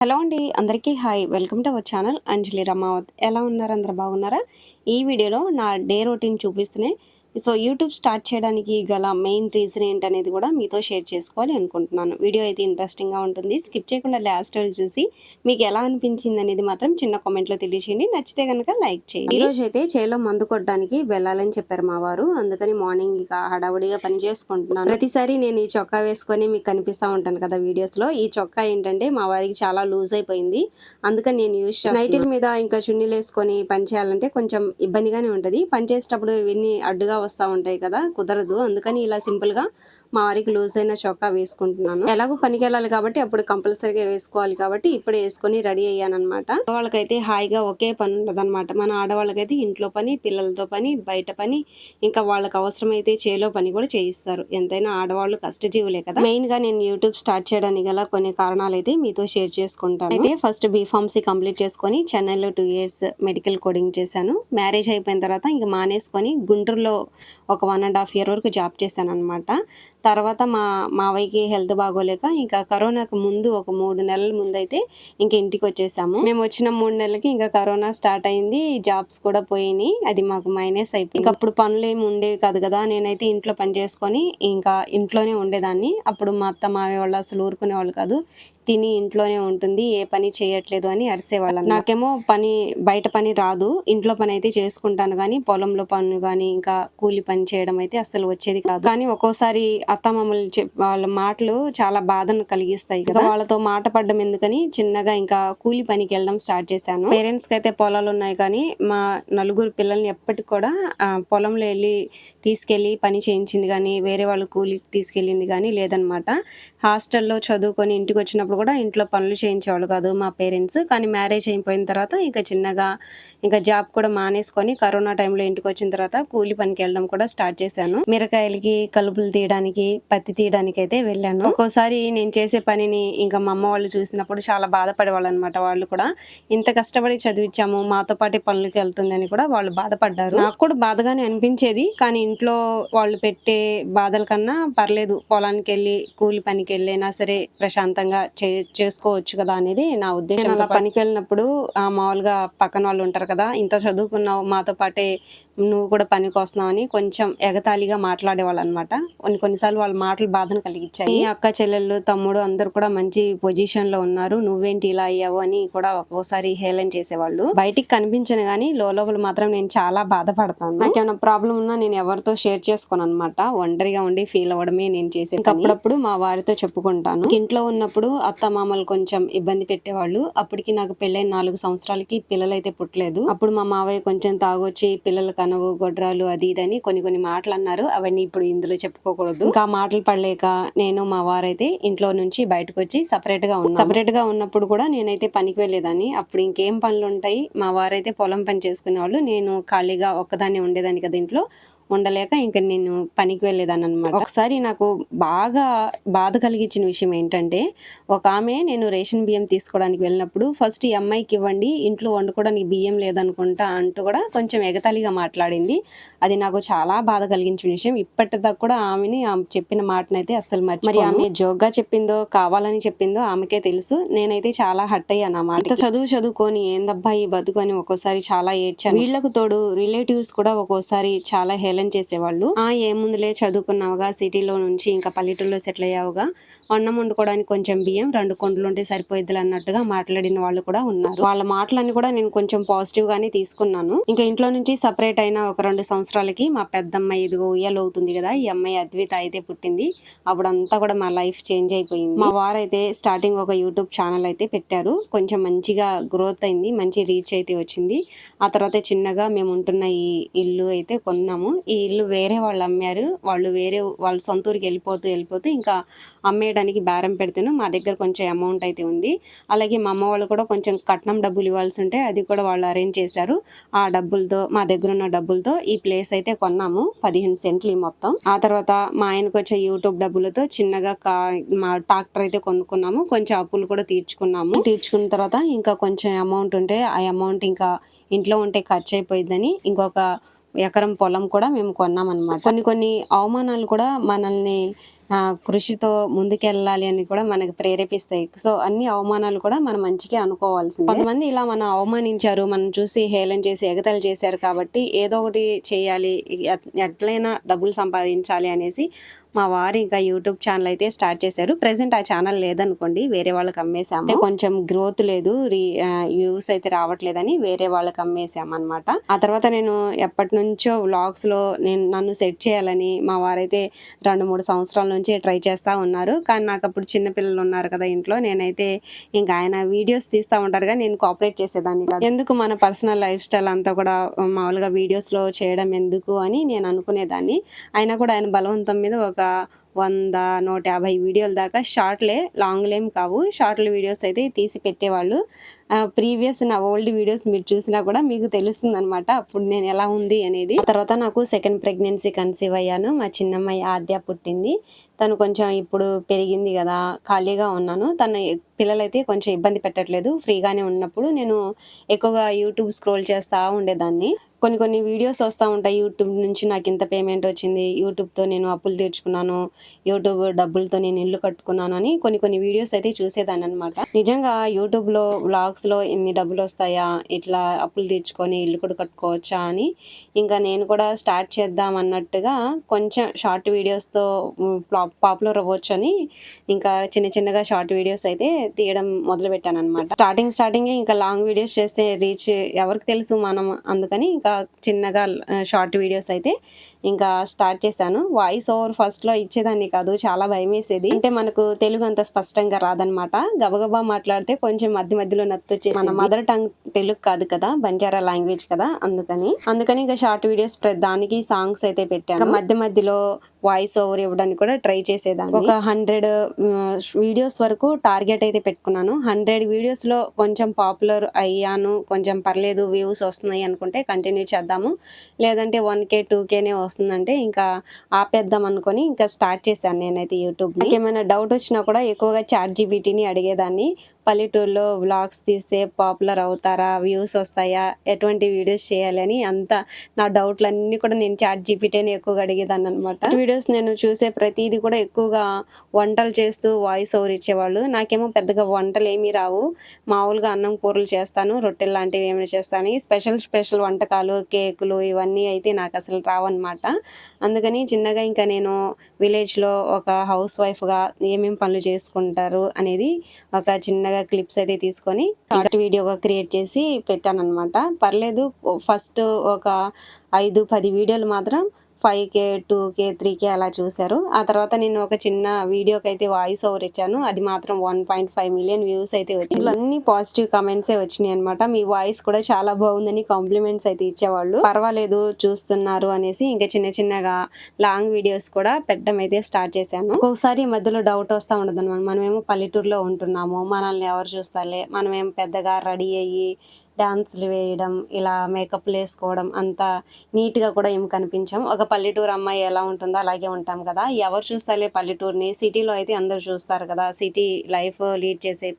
Hello అండి. అందరికీ hi. Welcome to our channel Anjali Ramavath. ఎలా ఉన్నారు? అందరూ బాగున్నారా? ఈ వీడియోలో నా డే రొటీన్ చూపిస్తూనే యూట్యూబ్ స్టార్ట్ చేయడానికి గల మెయిన్ రీజన్ ఏంటనేది కూడా మీతో షేర్ చేసుకోవాలి అనుకుంటున్నాను. వీడియో అయితే ఇంట్రెస్టింగ్‌గా ఉంటుంది. స్కిప్ చేయకుండా లాస్ట్ వరకు చూసి మీకు ఎలా అనిపించింది అనేది మాత్రం చిన్న కామెంట్‌లో తెలియజేయండి. నచ్చితే గనుక లైక్ చేయండి. ఈరోజు అయితే చేలో మందు కొట్టడానికి వెళ్ళాలని చెప్పారు మా వారు. అందుకని మార్నింగ్ ఇక హడావుడిగా పని చేసుకుంటున్నాను. ప్రతిసారి నేను ఈ చొక్కా వేసుకొని మీకు కనిపిస్తా ఉంటాను కదా వీడియోస్‌లో. ఈ చొక్కా ఏంటంటే మా వారికి చాలా లూజ్ అయిపోయింది. అందుకని నేను యూజ్ చేస్తున్నాను. నైటీల మీద ఇంకా చున్నీలు వేసుకొని పని చేయాలంటే కొంచెం ఇబ్బందిగానే ఉంటది. పని చేసేటప్పుడు ఇవన్నీ అడ్డుగా వస్తా ఉంటాయి కదా, కుదరదు. అందుకని ఇలా సింపుల్ గా మా వారికి లూజ్ అయిన చొక్కా వేసుకుంటున్నాను. ఎలాగో పనికి వెళ్ళాలి కాబట్టి అప్పుడు కంపల్సరీగా వేసుకోవాలి కాబట్టి ఇప్పుడే వేసుకొని రెడీ అయ్యానమాట. వాళ్ళకైతే హాయిగా ఒకే పని ఉండదన్నమాట. మన ఆడవాళ్ళకైతే ఇంట్లో పని, పిల్లలతో పని, బయట పని, ఇంకా వాళ్ళకి అవసరమైతే చేలో పని కూడా చేయిస్తారు. ఎంతైనా ఆడవాళ్ళు కష్టజీవులే కదా. మెయిన్ గా నేను యూట్యూబ్ స్టార్ట్ చేయడానికి గల కొన్ని కారణాలు అయితే మీతో షేర్ చేసుకుంటాను. అయితే ఫస్ట్ బీఫార్మసీ కంప్లీట్ చేసుకొని చెన్నైలో 2 years మెడికల్ కోడింగ్ చేశాను. మ్యారేజ్ అయిపోయిన తర్వాత ఇంకా మానేసుకొని గుంటూరులో ఒక 1.5 year వరకు జాబ్ చేశాను అనమాట. తర్వాత మా మావయ్యకి హెల్త్ బాగోలేక ఇంకా కరోనాకు ముందు ఒక 3 నెలల ముందైతే ఇంక ఇంటికి వచ్చేసాము. మేము వచ్చిన 3 నెలలకి ఇంకా కరోనా స్టార్ట్ అయింది. జాబ్స్ కూడా పోయినాయి. అది మాకు మైనస్ అయిపోయింది. ఇంకా అప్పుడు పనులు ఏమి ఉండేవి కాదు కదా. నేనైతే ఇంట్లో పని చేసుకొని ఇంకా ఇంట్లోనే ఉండేదాన్ని. అప్పుడు మా అత్త మావయ్య వాళ్ళు అసలు ఊరుకునేవాళ్ళు కాదు. తిని ఇంట్లోనే ఉంటుంది, ఏ పని చేయట్లేదు అని అరిసేవాళ్ళం. నాకేమో బయట పని రాదు. ఇంట్లో పని అయితే చేసుకుంటాను కానీ పొలంలో పనులు కానీ ఇంకా కూలి పని చేయడం అయితే అస్సలు వచ్చేది కాదు. కానీ ఒక్కోసారి అత్తమామలు వాళ్ళ మాటలు చాలా బాధను కలిగిస్తాయి కదా. వాళ్ళతో మాట పడ్డం ఎందుకని చిన్నగా ఇంకా కూలి పనికి వెళ్ళడం స్టార్ట్ చేశాను. పేరెంట్స్ కి అయితే పొలాలు ఉన్నాయి కానీ మా నలుగురు పిల్లల్ని ఎప్పటికి కూడా పొలంలో తీసుకెళ్లి పని చేయించింది కానీ వేరే వాళ్ళు కూలికి తీసుకెళ్ళింది కానీ లేదనమాట. హాస్టల్లో చదువుకొని ఇంటికి వచ్చినప్పుడు కూడా ఇంట్లో పనులు చేయించేవాళ్ళు కాదు మా పేరెంట్స్. కానీ మ్యారేజ్ అయిపోయిన తర్వాత ఇంకా చిన్నగా ఇంకా జాబ్ కూడా మానేసుకొని కరోనా టైంలో ఇంటికి వచ్చిన తర్వాత కూలి పనికి వెళ్ళడం కూడా స్టార్ట్ చేశాను. మిరకాయలకి కలుపులు తీయడానికి, పత్తి తీయడానికి అయితే వెళ్ళాను. ఒక్కోసారి నేను చేసే పనిని ఇంకా మా అమ్మ వాళ్ళు చూసినప్పుడు చాలా బాధపడేవాళ్ళు అనమాట. వాళ్ళు కూడా ఇంత కష్టపడి చదివించాము, మాతో పాటే పనులకి వెళ్తుందని కూడా వాళ్ళు బాధపడ్డారు. నాకు కూడా బాధగానే అనిపించేది. కానీ ఇంట్లో వాళ్ళు పెట్టే బాధల కన్నా పర్లేదు, పొలానికి వెళ్ళి కూలి పనికి వెళ్ళైనా సరే ప్రశాంతంగా చేసుకోవచ్చు కదా అనేది నా ఉద్దేశం. అలా పనికి వెళ్ళినప్పుడు మామూలుగా పక్కన వాళ్ళు ఉంటారు కదా, ఇంత చదువుకున్నావు మాతో పాటే నువ్వు కూడా పనికి వస్తున్నావు అని కొంచెం ఎగతాళిగా మాట్లాడేవాళ్ళు అనమాట. కొన్నిసార్లు వాళ్ళ మాటలు బాధను కలిగించాయి. అక్క చెల్లెళ్ళు తమ్ముడు అందరు కూడా మంచి పొజిషన్ లో ఉన్నారు, నువ్వేంటి ఇలా అయ్యావు అని కూడా ఒక్కోసారి హేళన చేసేవాళ్ళు. బయటికి కనిపించను కానీ లోపల మాత్రం నేను చాలా బాధపడతాను. నాకేమైనా ప్రాబ్లం ఉన్నా నేను ఎవరితో షేర్ చేసుకోను అనమాట. ఒంటరిగా ఉండి ఫీల్ అవ్వడమే నేను చేసేది. అప్పుడప్పుడు మా వారితో చెప్పుకుంటాను. ఇంట్లో ఉన్నప్పుడు అత్త మామలు కొంచెం ఇబ్బంది పెట్టేవాళ్ళు. అప్పటికి నాకు పెళ్ళైన 4 సంవత్సరాలకి పిల్లలైతే పుట్టలేదు. అప్పుడు మా మావయ్య కొంచెం తాగొచ్చి పిల్లల కనవు గొడ్రాలు అది ఇదని కొన్ని మాటలు అన్నారు. అవన్నీ ఇప్పుడు ఇందులో చెప్పుకోకూడదు. ఇంకా మాటలు పడలేక నేను మా వారైతే ఇంట్లో నుంచి బయటకు వచ్చి సపరేట్ గా ఉన్నప్పుడు కూడా నేనైతే పనికి వెళ్ళేదాన్ని. అప్పుడు ఇంకేం పనులు ఉంటాయి, మా వారైతే పొలం పని చేసుకునే వాళ్ళు, నేను ఖాళీగా ఒక్కదాన్ని ఉండేదాన్ని కదా ఇంట్లో. ఉండలేక ఇంకా నేను పనికి వెళ్ళేదాన్ని అనమాట. ఒకసారి నాకు బాగా బాధ కలిగించిన విషయం ఏంటంటే, ఒక ఆమె నేను రేషన్ బియ్యం తీసుకోవడానికి వెళ్ళినప్పుడు ఫస్ట్ ఈ అమ్మాయికి ఇవ్వండి, ఇంట్లో వండుకోవడానికి బియ్యం లేదనుకుంటా అంటూ కూడా కొంచెం ఎగతాళిగా మాట్లాడింది. అది నాకు చాలా బాధ కలిగించిన విషయం. ఇప్పటిదాకా కూడా ఆమె చెప్పిన మాటనైతే అస్సలు మరి ఆమె జోక్గా చెప్పిందో కావాలని చెప్పిందో ఆమెకే తెలుసు. నేనైతే చాలా హట్ అయ్యాను ఆ మాట. చదువుకొని ఏందబ్బా ఈ బతుకు అని ఒక్కోసారి చాలా ఏడ్చాను. వీళ్లకు తోడు రిలేటివ్స్ కూడా ఒక్కోసారి చాలా హేళన చేసేవాళ్ళు. ఏముందులే చదువుకున్నావుగా, సిటీలో నుంచి ఇంకా పల్లెటూరులో సెటిల్ అయ్యావుగా, అన్నం వండుకోవడానికి కొంచెం బియ్యం 2 కొండలు ఉంటే సరిపోయిద్దులు అన్నట్టుగా మాట్లాడిన వాళ్ళు కూడా ఉన్నారు. వాళ్ళ మాటలన్నీ కూడా నేను కొంచెం పాజిటివ్ గానే తీసుకున్నాను. ఇంకా ఇంట్లో నుంచి సపరేట్ అయిన ఒక 2 సంవత్సరాలకి మా పెద్దమ్మాయి ఇదిగో ఉయ్యాలు అవుతుంది కదా, ఈ అమ్మాయి అద్విత అయితే పుట్టింది. అప్పుడంతా కూడా మా లైఫ్ చేంజ్ అయిపోయింది. మా వారైతే స్టార్టింగ్ ఒక యూట్యూబ్ ఛానల్ అయితే పెట్టారు. కొంచెం మంచిగా గ్రోత్ అయింది, మంచి రీచ్ అయితే వచ్చింది. ఆ తర్వాత చిన్నగా మేము ఉంటున్న ఈ ఇల్లు అయితే కొన్నాము. ఈ ఇల్లు వేరే వాళ్ళు అమ్మారు. వాళ్ళ సొంత ఊరికి వెళ్ళిపోతూ ఇంకా అమ్మేయడానికి బేరం పెడితేను మా దగ్గర కొంచెం అమౌంట్ అయితే ఉంది. అలాగే మా అమ్మ వాళ్ళు కూడా కొంచెం కట్నం డబ్బులు ఇవ్వాల్సి ఉంటే అది కూడా వాళ్ళు అరేంజ్ చేశారు. ఆ డబ్బులతో, మా దగ్గర ఉన్న డబ్బులతో ఈ ప్లేస్ అయితే కొన్నాము. 15 సెంట్లు మొత్తం. ఆ తర్వాత మా ఆయనకు వచ్చే యూట్యూబ్ డబ్బులతో చిన్నగా మా ట్రాక్టర్ అయితే కొనుక్కున్నాము. కొంచెం అప్పులు కూడా తీసుకున్న తర్వాత ఇంకా కొంచెం అమౌంట్ ఉంటే ఆ అమౌంట్ ఇంకా ఇంట్లో ఉంటే ఖర్చు అయిపోయిందని ఇంకొక ఎకరం పొలం కూడా మేము కొన్నామన్నమాట. కొన్ని అవమానాలు కూడా మనల్ని కృషితో ముందుకెళ్ళాలి అని కూడా మనకు ప్రేరేపిస్తాయి. సో అన్ని అవమానాలు కూడా మన మంచికే అనుకోవాల్సిందే. కొంతమంది ఇలా మనం అవమానించారు, మనం చూసి హేళన చేసి ఎగతాళి చేశారు కాబట్టి ఏదో ఒకటి చేయాలి, ఎట్లయినా డబ్బులు సంపాదించాలి అనేసి మా వారు ఇంకా యూట్యూబ్ ఛానల్ అయితే స్టార్ట్ చేశారు. ప్రెసెంట్ ఆ ఛానల్ లేదనుకోండి, వేరే వాళ్ళకి అమ్మేసాము. కొంచెం గ్రోత్ లేదు, వ్యూస్ అయితే రావట్లేదని వేరే వాళ్ళకి అమ్మేసాము అనమాట. ఆ తర్వాత నేను ఎప్పటి నుంచో వ్లాగ్స్ లో నన్ను సెట్ చేయాలని మా వారైతే 2-3 సంవత్సరాల నుంచి ట్రై చేస్తా ఉన్నారు. కానీ నాకు అప్పుడు చిన్న పిల్లలు ఉన్నారు కదా ఇంట్లో. నేనైతే ఇంకా ఆయన వీడియోస్ తీస్తా ఉంటారుగా, నేను కోఆపరేట్ చేసేదాన్ని కాదు. ఎందుకు మన పర్సనల్ లైఫ్ స్టైల్ అంతా కూడా మామూలుగా వీడియోస్ లో చేయడం ఎందుకు అని నేను అనుకునేదాన్ని. అయినా కూడా ఆయన బలవంతం మీద ఒక 100-150 వీడియోల దాకా షార్ట్లే, లాంగ్లేం కావు, షార్ట్ల వీడియోస్ అయితే తీసి పెట్టేవాళ్ళు. ప్రీవియస్ నా ఓల్డ్ వీడియోస్ మీరు చూసినా కూడా మీకు తెలుస్తుంది అనమాట అప్పుడు నేను ఎలా ఉంది అనేది. ఆ తర్వాత నాకు సెకండ్ ప్రెగ్నెన్సీ కన్సీవ్ అయ్యాను. మా చిన్నమ్మాయి ఆద్య పుట్టింది. తను కొంచెం ఇప్పుడు పెరిగింది కదా, ఖాళీగా ఉన్నాను. తన పిల్లలైతే కొంచెం ఇబ్బంది పెట్టట్లేదు. ఫ్రీగానే ఉన్నప్పుడు నేను ఎక్కువగా యూట్యూబ్ స్క్రోల్ చేస్తూ ఉండేదాన్ని. కొన్ని వీడియోస్ వస్తూ ఉంటాయి, యూట్యూబ్ నుంచి నాకు ఇంత పేమెంట్ వచ్చింది, యూట్యూబ్తో నేను అప్పులు తీర్చుకున్నాను, యూట్యూబ్ డబ్బులతో నేను ఇల్లు కట్టుకున్నాను అని కొన్ని వీడియోస్ అయితే చూసేదాన్ని అనమాట. నిజంగా యూట్యూబ్లో వ్లాగ్స్లో ఇన్ని డబ్బులు వస్తాయా, ఇట్లా అప్పులు తీర్చుకొని ఇల్లు కూడా కట్టుకోవచ్చా అని ఇంకా నేను కూడా స్టార్ట్ చేద్దాం అన్నట్టుగా కొంచెం షార్ట్ వీడియోస్తో పాపులర్ అవ్వచ్చు అని ఇంకా చిన్నగా షార్ట్ వీడియోస్ అయితే తీయడం మొదలు పెట్టాను అనమాట. స్టార్టింగ్ ఇంకా లాంగ్ వీడియోస్ చేస్తే రీచ్ ఎవరికి తెలుసు మనం, అందుకని ఇంకా చిన్నగా షార్ట్ వీడియోస్ అయితే ఇంకా స్టార్ట్ చేశాను. వాయిస్ ఓవర్ ఫస్ట్లో ఇచ్చేదాన్ని కాదు, చాలా భయం వేసేది. అంటే మనకు తెలుగు అంత స్పష్టంగా రాదనమాట. గబగబా మాట్లాడితే కొంచెం మధ్యలో నత్తొచ్చేసి, మన మదర్ టంగ్ తెలుగు కాదు కదా, బంజారా లాంగ్వేజ్ కదా, అందుకని ఇంకా షార్ట్ వీడియోస్ దానికి సాంగ్స్ అయితే పెట్టాను. మధ్యలో వాయిస్ ఓవర్ ఇవ్వడానికి కూడా ట్రై చేసేదాన్ని. ఒక 100 వీడియోస్ వరకు టార్గెట్ అయితే పెట్టుకున్నాను. 100 వీడియోస్లో కొంచెం పాపులర్ అయ్యాను, కొంచెం పర్లేదు వ్యూస్ వస్తున్నాయి అనుకుంటే కంటిన్యూ చేద్దాము, లేదంటే 1K 2Kనే వస్తుందంటే ఇంకా ఆపేద్దాం అనుకొని ఇంకా స్టార్ట్ చేశాను నేనైతే యూట్యూబ్. ఏమైనా డౌట్ వచ్చినా కూడా ఎక్కువగా ChatGPTని అడిగేదాన్ని. పల్లెటూరులో వ్లాగ్స్ తీస్తే పాపులర్ అవుతారా, వ్యూస్ వస్తాయా, ఎటువంటి వీడియోస్ చేయాలి అని అంతా నా డౌట్లన్నీ కూడా నేను ChatGPTని ఎక్కువగా అడిగేదాన్ని అనమాట. వీడియోస్ నేను చూసే ప్రతిదీ కూడా ఎక్కువగా వంటలు చేస్తూ వాయిస్ ఓవర్ ఇచ్చేవాళ్ళు. నాకేమో పెద్దగా వంటలు ఏమీ రావు, మామూలుగా అన్నం కూరలు చేస్తాను, రొట్టెలు లాంటివి ఏమైనా చేస్తాను. స్పెషల్ వంటకాలు, కేకులు ఇవన్నీ అయితే నాకు అసలు రావన్నమాట. అందుకని చిన్నగా ఇంకా నేను విలేజ్లో ఒక హౌస్ వైఫ్గా ఏమేమి పనులు చేసుకుంటారు అనేది ఒక చిన్నగా క్లిప్స్ అయితే తీసుకొని షార్ట్ వీడియోగా క్రియేట్ చేసి పెట్టాను అనమాట. పర్లేదు, ఫస్ట్ ఒక 5-10 వీడియోలు మాత్రం 5K 2K 3K అలా చూశారు. ఆ తర్వాత నేను ఒక చిన్న వీడియోకి అయితే వాయిస్ ఓవర్ ఇచ్చాను, అది మాత్రం 1.5 మిలియన్ వ్యూస్ అయితే వచ్చింది. అన్ని పాజిటివ్ కామెంట్సే వచ్చినాయి అనమాట. మీ వాయిస్ కూడా చాలా బాగుందని కాంప్లిమెంట్స్ అయితే ఇచ్చేవాళ్ళు. పర్వాలేదు చూస్తున్నారు అనేసి ఇంకా చిన్నగా లాంగ్ వీడియోస్ కూడా పెట్టడం అయితే స్టార్ట్ చేశాను. ఒక్కొక్కసారి మధ్యలో డౌట్ వస్తూ ఉండదు అనమాట. మనమేమో పల్లెటూరులో ఉంటున్నాము, మనల్ని ఎవరు చూస్తాలే, మనమేం పెద్దగా రెడీ అయ్యి డాన్స్లు వేయడం, ఇలా మేకప్లు వేసుకోవడం అంత నీట్గా కూడా ఏం కనిపించాం. ఒక పల్లెటూరు అమ్మాయి ఎలా ఉంటుందో అలాగే ఉంటాం కదా, ఎవరు చూస్తారులే పల్లెటూరుని, సిటీలో అయితే అందరు చూస్తారు కదా, సిటీ లైఫ్ లీడ్ చేసే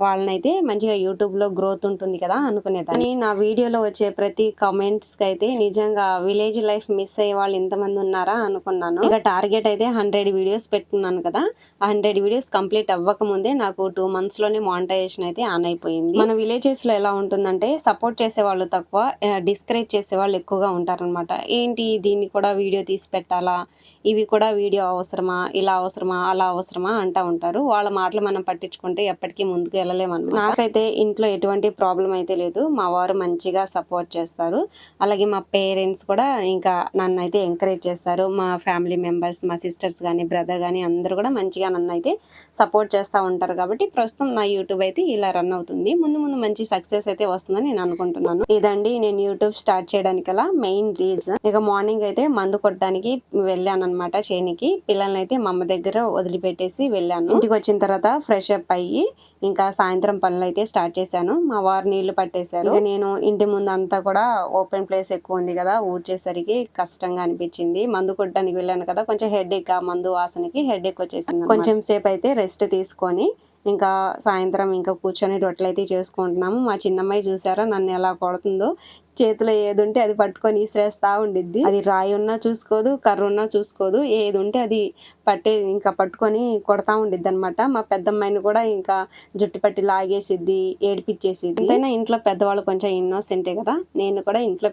వాళ్ళనైతే మంచిగా యూట్యూబ్లో గ్రోత్ ఉంటుంది కదా అనుకునేదాన్ని. నా వీడియోలో వచ్చే ప్రతి కామెంట్స్కి అయితే నిజంగా విలేజ్ లైఫ్ మిస్ అయ్యే వాళ్ళు ఇంతమంది ఉన్నారా అనుకున్నాను. ఇక టార్గెట్ అయితే 100 వీడియోస్ పెట్టుకున్నాను కదా, 100 వీడియోస్ కంప్లీట్ అవ్వకముందే నాకు 2 monthsలోనే మానిటైజేషన్ అయితే ఆన్ అయిపోయింది. మన విలేజెస్లో ఎలా ఉంటుందంటే సపోర్ట్ చేసేవాళ్ళు తక్కువ, డిస్కరేజ్ చేసేవాళ్ళు ఎక్కువగా ఉంటారనమాట. ఏంటి దీన్ని కూడా వీడియో తీసి పెట్టాలా, ఇవి కూడా వీడియో అవసరమా, ఇలా అవసరమా, అలా అవసరమా అంటూ ఉంటారు. వాళ్ళ మాటలు మనం పట్టించుకుంటే ఎప్పటికీ ముందుకు వెళ్ళలేమన్నమాట. నాకైతే ఇంట్లో ఎటువంటి ప్రాబ్లం అయితే లేదు, మా వారు మంచిగా సపోర్ట్ చేస్తారు. అలాగే మా పేరెంట్స్ కూడా ఇంకా నన్ను అయితే ఎంకరేజ్ చేస్తారు. మా ఫ్యామిలీ మెంబర్స్, మా సిస్టర్స్ కానీ బ్రదర్ కానీ అందరూ కూడా మంచిగా నన్ను అయితే సపోర్ట్ చేస్తూ ఉంటారు. కాబట్టి ప్రస్తుతం నా యూట్యూబ్ అయితే ఇలా రన్ అవుతుంది. ముందు మంచి సక్సెస్ అయితే వస్తుందని నేను అనుకుంటున్నాను. ఇదండి నేను యూట్యూబ్ స్టార్ట్ చేయడానికి గల మెయిన్ రీజన్. ఇక మార్నింగ్ అయితే మందు కొట్టడానికి వెళ్ళాను అనమాట చేనికి. పిల్లల్ని అయితే మా అమ్మ దగ్గర వదిలిపెట్టేసి వెళ్ళాను. ఇంటికి వచ్చిన తర్వాత ఫ్రెష్ అప్ అయ్యి ఇంకా సాయంత్రం పనులు అయితే స్టార్ట్ చేశాను. మా వారు నీళ్లు పట్టేశారు. నేను ఇంటి ముందు అంతా కూడా ఓపెన్ ప్లేస్ ఎక్కువ ఉంది కదా, ఊడ్చేసరికి కష్టంగా అనిపించింది. మందు కొట్టడానికి వెళ్ళాను కదా, కొంచెం హెడేక్, ఆ మందు వాసనకి హెడేక్ వచ్చేసింది. కొంచెం సేపు అయితే రెస్ట్ తీసుకొని ఇంకా సాయంత్రం ఇంకా కూర్చొని రొట్టెలు అయితే చేసుకుంటున్నాము. మా చిన్నమ్మాయి చూసారా నన్ను ఎలా కొడుతుందో, చేతిలో ఏది ఉంటే అది పట్టుకొని ఇసిరేస్తా ఉండిద్ది. అది రాయి ఉన్నా చూసుకోదు, కర్ర ఉన్నా చూసుకోదు, ఏది ఉంటే అది ఇంకా పట్టుకొని కొడతా ఉండిద్ది అనమాట. మా పెద్దమ్మాయిని కూడా ఇంకా జుట్టు పట్టి లాగేసిద్ది, ఏడిపించేసిద్ది. ఎంతైనా ఇంట్లో పెద్దవాళ్ళు కొంచెం ఇన్నోసెంటే కదా, నేను కూడా ఇంట్లో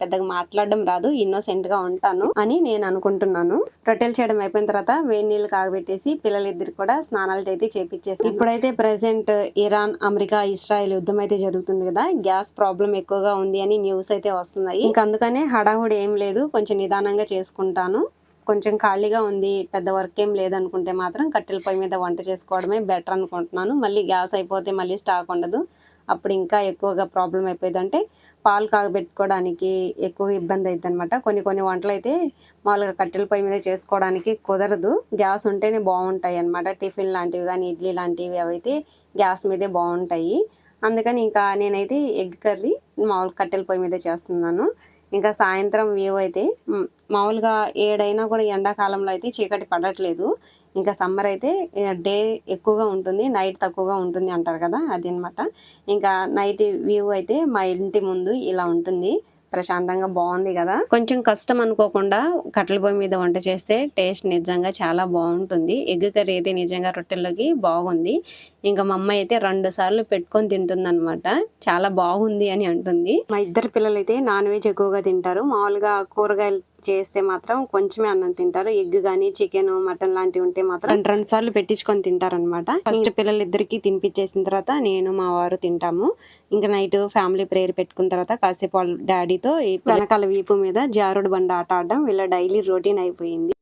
పెద్దగా మాట్లాడడం రాదు, ఇన్నోసెంట్ గా ఉంటాను అని నేను అనుకుంటున్నాను. రొట్టెలు చేయడం అయిపోయిన తర్వాత వేడి నీళ్ళు కాగబెట్టేసి పిల్లలిద్దరు కూడా స్నానాలు అయితే చేపించేసి, ఇప్పుడైతే ప్రెసెంట్ ఇరాన్, అమెరికా, ఇస్రాయల్ యుద్ధం అయితే జరుగుతుంది కదా, గ్యాస్ ప్రాబ్లం ఎక్కువగా ఉంది అని న్యూస్ అయితే వస్తున్నాయి. ఇంకా అందుకనే హడావుడి ఏం లేదు, కొంచెం నిదానంగా చేసుకుంటాను. కొంచెం ఖాళీగా ఉంది, పెద్ద వర్క్ ఏం లేదనుకుంటే మాత్రం కట్టెల పొయ్యి మీద వంట చేసుకోవడమే బెటర్ అనుకుంటున్నాను. మళ్ళీ గ్యాస్ అయిపోతే మళ్ళీ స్టాక్ ఉండదు, అప్పుడు ఇంకా ఎక్కువగా ప్రాబ్లం అయిపోయింది. అంటే పాలు కాగబెట్టుకోవడానికి ఎక్కువ ఇబ్బంది అవుతుంది అనమాట. కొన్ని వంటలు అయితే మామూలుగా కట్టెల పొయ్యి మీద చేసుకోవడానికి కుదరదు, గ్యాస్ ఉంటేనే బాగుంటాయి అనమాట. టిఫిన్ లాంటివి కానీ ఇడ్లీ లాంటివి అవైతే గ్యాస్ మీదే బాగుంటాయి. అందుకని ఇంకా నేనైతే ఎగ్ కర్రీ మామూలు కట్టెల పొయ్యి మీద చేస్తున్నాను. ఇంకా సాయంత్రం వ్యూ అయితే మామూలుగా ఏడైనా కూడా ఎండాకాలంలో అయితే చీకటి పడట్లేదు. ఇంకా సమ్మర్ అయితే డే ఎక్కువగా ఉంటుంది, నైట్ తక్కువగా ఉంటుంది అంటారు కదా, అది అనమాట. ఇంకా నైట్ వ్యూ అయితే మా ఇంటి ముందు ఇలా ఉంటుంది, ప్రశాంతంగా బాగుంది కదా. కొంచెం కష్టం అనుకోకుండా కట్టెల పొయ్యి మీద వంట చేస్తే టేస్ట్ నిజంగా చాలా బాగుంటుంది. ఎగ్ కర్రీ అయితే నిజంగా రొట్టెల్లోకి బాగుంది. ఇంకా మా అమ్మ అయితే 2 సార్లు పెట్టుకొని తింటుంది అనమాట, చాలా బాగుంది అని అంటుంది. మా ఇద్దరు పిల్లలు అయితే నాన్ వెజ్ ఎక్కువగా తింటారు. మామూలుగా కూరగాయలు చేస్తే మాత్రం కొంచెమే అన్నం తింటారు. ఎగ్ గానీ చికెన్, మటన్ లాంటివి ఉంటే మాత్రం 2 సార్లు పెట్టించుకొని తింటారనమాట. ఫస్ట్ పిల్లలిద్దరికి తినిపించేసిన తర్వాత నేను మా వారు తింటాము. ఇంకా నైట్ ఫ్యామిలీ ప్రేయర్ పెట్టుకున్న తర్వాత కాసేపు వాళ్ళ డాడీతో ఈ వెనకాల వీపు మీద జారుడు బండ ఆట ఆడడం వీళ్ళ డైలీ రొటీన్ అయిపోయింది.